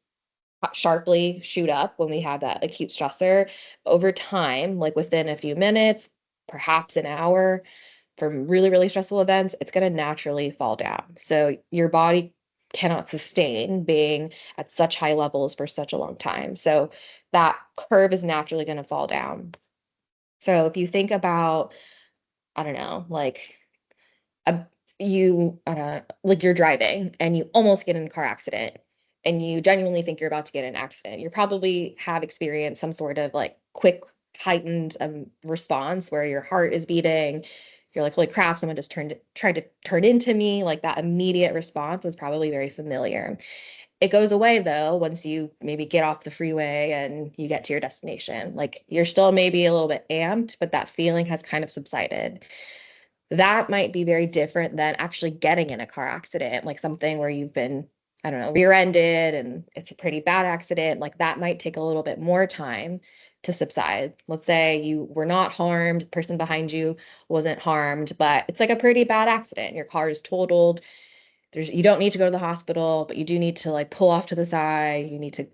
Speaker 1: sharply shoot up when we have that acute stressor. Over time, like within a few minutes, perhaps an hour, from really, really stressful events, it's going to naturally fall down. So your body cannot sustain being at such high levels for such a long time. So that curve is naturally going to fall down. So if you think about, I don't know, like a like you're driving and you almost get in a car accident and you genuinely think you're about to get in an accident, you probably have experienced some sort of like quick heightened response where your heart is beating. You're like, holy crap, someone just tried to turn into me. Like that immediate response is probably very familiar. It goes away though once you maybe get off the freeway and you get to your destination. Like you're still maybe a little bit amped, but that feeling has kind of subsided. That might be very different than actually getting in a car accident, like something where you've been, I don't know, rear-ended and it's a pretty bad accident. Like that might take a little bit more time to subside. Let's say you were not harmed, the person behind you wasn't harmed, but it's like a pretty bad accident. Your car is totaled. You don't need to go to the hospital, but you do need to like pull off to the side. You need to,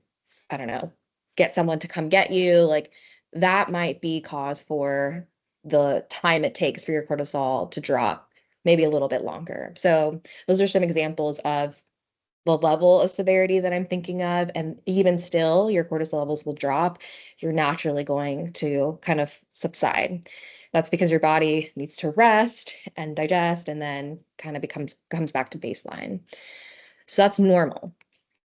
Speaker 1: I don't know, get someone to come get you. Like that might be cause for the time it takes for your cortisol to drop maybe a little bit longer. So those are some examples of the level of severity that I'm thinking of. And even still, your cortisol levels will drop. You're naturally going to kind of subside. That's because your body needs to rest and digest and then kind of comes back to baseline. So that's normal.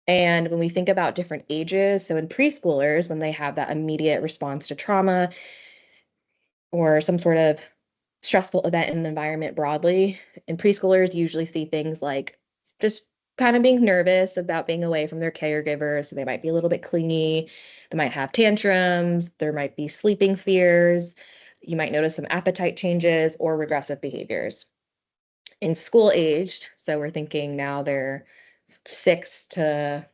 Speaker 1: And when we think about different ages, so in preschoolers, when they have that immediate response to trauma or some sort of stressful event in the environment broadly, and preschoolers usually see things like just kind of being nervous about being away from their caregiver. So they might be a little bit clingy. They might have tantrums. There might be sleeping fears. You might notice some appetite changes or regressive behaviors. In school aged, so we're thinking now they're 6 to,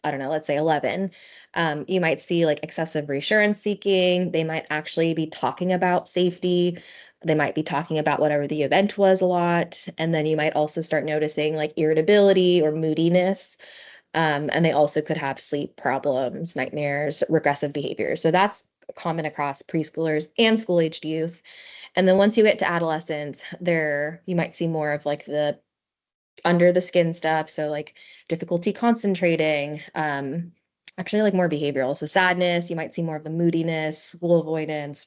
Speaker 1: I don't know, let's say 11, you might see like excessive reassurance seeking. They might actually be talking about safety. They might be talking about whatever the event was a lot. And then you might also start noticing like irritability or moodiness. And they also could have sleep problems, nightmares, regressive behavior. So that's common across preschoolers and school-aged youth. And then once you get to adolescence, you might see more of like the under the skin stuff. So like difficulty concentrating, actually like more behavioral. So sadness, you might see more of the moodiness, school avoidance,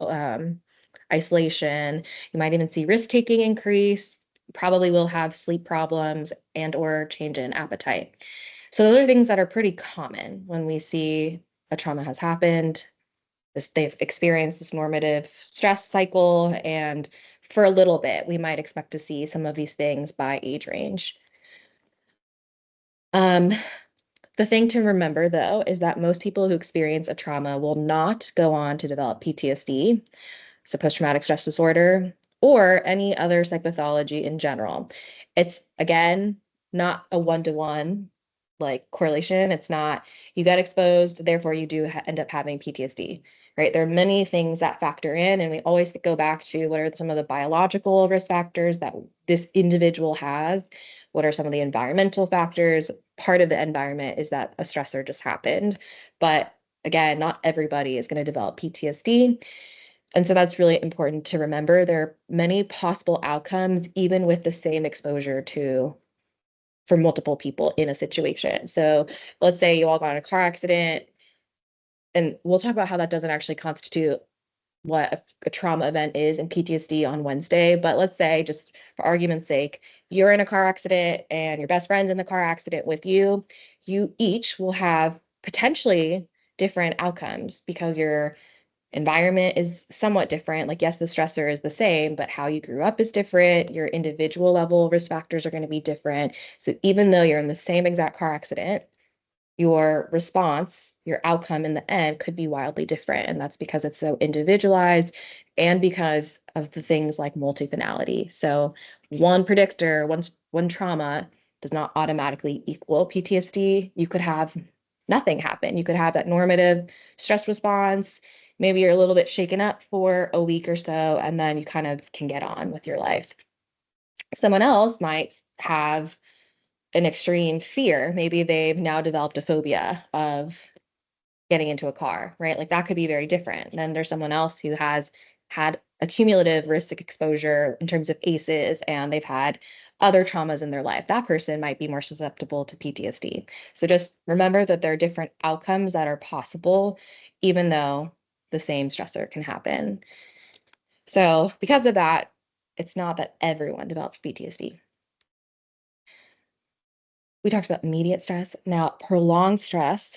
Speaker 1: um, isolation. You might even see risk taking increase. Probably will have sleep problems and or change in appetite. So those are things that are pretty common when we see a trauma has happened. They've experienced this normative stress cycle, and for a little bit, we might expect to see some of these things by age range. Um, the thing to remember, though, is that most people who experience a trauma will not go on to develop PTSD, so post-traumatic stress disorder, or any other psychopathology in general. It's, again, not a one-to-one like correlation. It's not you got exposed, therefore you do end up having PTSD, right? There are many things that factor in, and we always go back to what are some of the biological risk factors that this individual has? What are some of the environmental factors? Part of the environment is that a stressor just happened, but again, not everybody is going to develop PTSD. And so that's really important to remember. There are many possible outcomes, even with the same exposure for multiple people in a situation. So let's say you all got in a car accident, and we'll talk about how that doesn't actually constitute what a trauma event is in PTSD on Wednesday. But let's say, just for argument's sake, you're in a car accident and your best friend's in the car accident with you. You each will have potentially different outcomes because your environment is somewhat different. Like, yes, the stressor is the same, but how you grew up is different. Your individual level risk factors are going to be different. So even though you're in the same exact car accident, your response, your outcome in the end could be wildly different. And that's because it's so individualized and because of the things like multifinality. So one predictor, one trauma does not automatically equal PTSD. You could have nothing happen. You could have that normative stress response. Maybe you're a little bit shaken up for a week or so, and then you kind of can get on with your life. Someone else might have an extreme fear. Maybe they've now developed a phobia of getting into a car, right? Like that could be very different. Then there's someone else who has had a cumulative risk exposure in terms of ACEs, and they've had other traumas in their life. That person might be more susceptible to PTSD. So just remember that there are different outcomes that are possible, even though the same stressor can happen. So because of that, it's not that everyone develops PTSD. We talked about immediate stress. Now, prolonged stress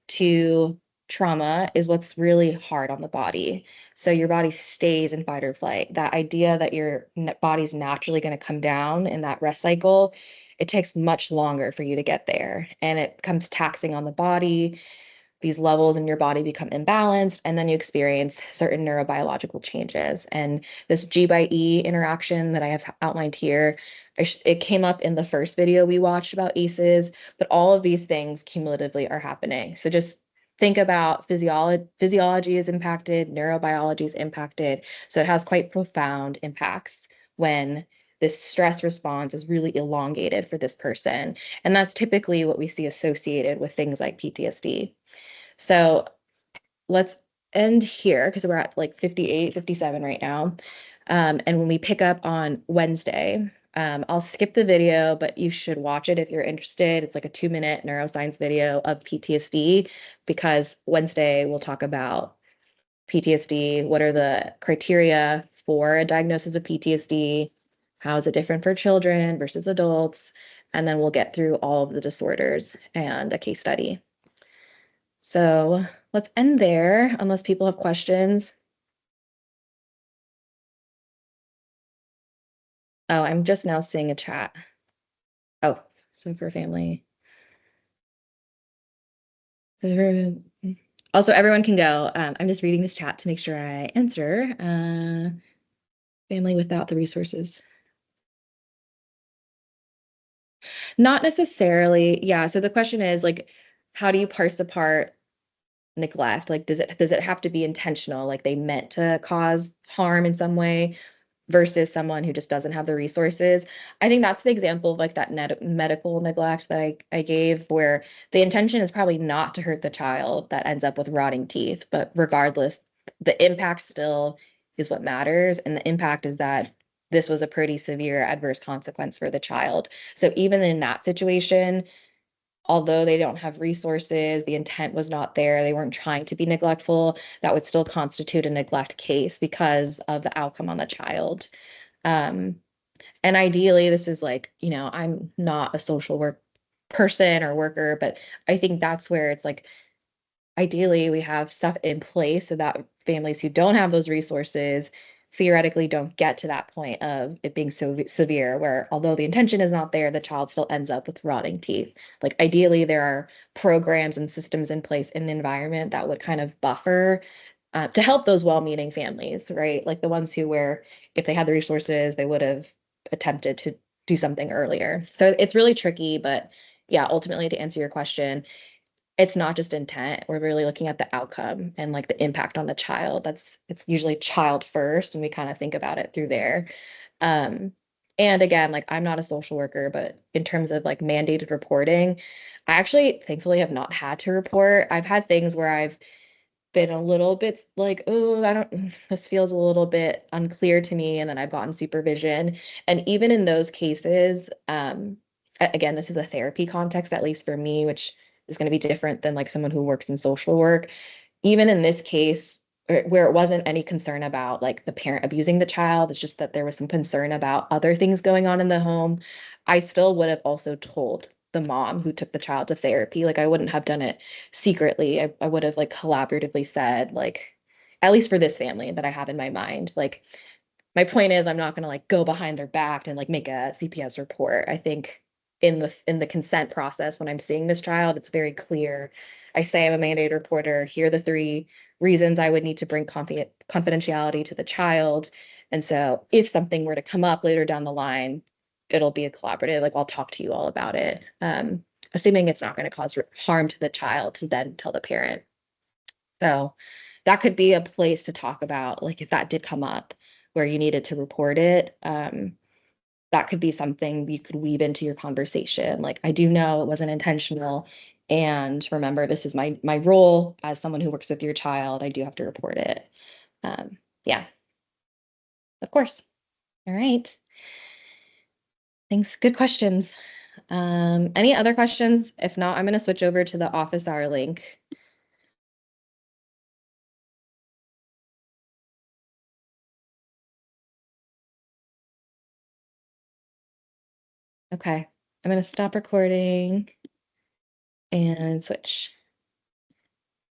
Speaker 1: to trauma is what's really hard on the body. So your body stays in fight or flight. That idea that your body's naturally going to come down in that rest cycle, it takes much longer for you to get there. And it becomes taxing on the body. These levels in your body become imbalanced, and then you experience certain neurobiological changes. And this G by E interaction that I have outlined here, it came up in the first video we watched about ACEs, but all of these things cumulatively are happening. So just think about physiology is impacted, neurobiology is impacted. So it has quite profound impacts when this stress response is really elongated for this person. And that's typically what we see associated with things like PTSD. So let's end here because we're at like 58, 57 right now. And when we pick up on Wednesday, I'll skip the video, but you should watch it if you're interested. It's like a 2-minute neuroscience video of PTSD because Wednesday we'll talk about PTSD. What are the criteria for a diagnosis of PTSD? How is it different for children versus adults? And then we'll get through all of the disorders and a case study. So let's end there unless people have questions. Oh, I'm just now seeing a chat. Oh, so for family. Also, everyone can go. I'm just reading this chat to make sure I answer. Family without the resources. Not necessarily. Yeah. So the question is like, how do you parse apart neglect? Like, does it have to be intentional? Like they meant to cause harm in some way? Versus someone who just doesn't have the resources. I think that's the example of like that medical neglect that I gave, where the intention is probably not to hurt the child that ends up with rotting teeth, but regardless, the impact still is what matters. And the impact is that this was a pretty severe adverse consequence for the child. So even in that situation, although they don't have resources, the intent was not there, they weren't trying to be neglectful, that would still constitute a neglect case because of the outcome on the child. Um, and ideally, this is like, I'm not a social work person or worker, but I think that's where it's like, ideally, we have stuff in place so that families who don't have those resources theoretically don't get to that point of it being so severe where although the intention is not there, the child still ends up with rotting teeth. Like ideally, there are programs and systems in place in the environment that would kind of buffer to help those well-meaning families, right? Like the ones who where if they had the resources, they would have attempted to do something earlier. So it's really tricky, but yeah, ultimately to answer your question, it's not just intent. We're really looking at the outcome and like the impact on the child. It's usually child first, and we kind of think about it through there. Um, and again, like I'm not a social worker, but in terms of like mandated reporting, I actually thankfully have not had to report. I've had things where I've been a little bit like, oh, I don't, this feels a little bit unclear to me. And then I've gotten supervision. And even in those cases, again, this is a therapy context, at least for me, which is going to be different than like someone who works in social work. Even in this case, where it wasn't any concern about like the parent abusing the child, it's just that there was some concern about other things going on in the home. I still would have also told the mom who took the child to therapy. Like I wouldn't have done it secretly. I would have like collaboratively said, like, at least for this family that I have in my mind, like my point is I'm not going to like go behind their back and like make a CPS report. I think in the consent process when I'm seeing this child, it's very clear. I say I'm a mandated reporter. Here are the 3 reasons I would need to bring confidentiality to the child. And so if something were to come up later down the line, it'll be a collaborative, like I'll talk to you all about it. Assuming it's not going to cause harm to the child to then tell the parent. So that could be a place to talk about, like if that did come up where you needed to report it, that could be something you could weave into your conversation. Like, I do know it wasn't intentional. And remember, this is my role as someone who works with your child. I do have to report it. Yeah, of course. All right. Thanks. Good questions. Any other questions? If not, I'm going to switch over to the office hour link. Okay, I'm going to stop recording and switch.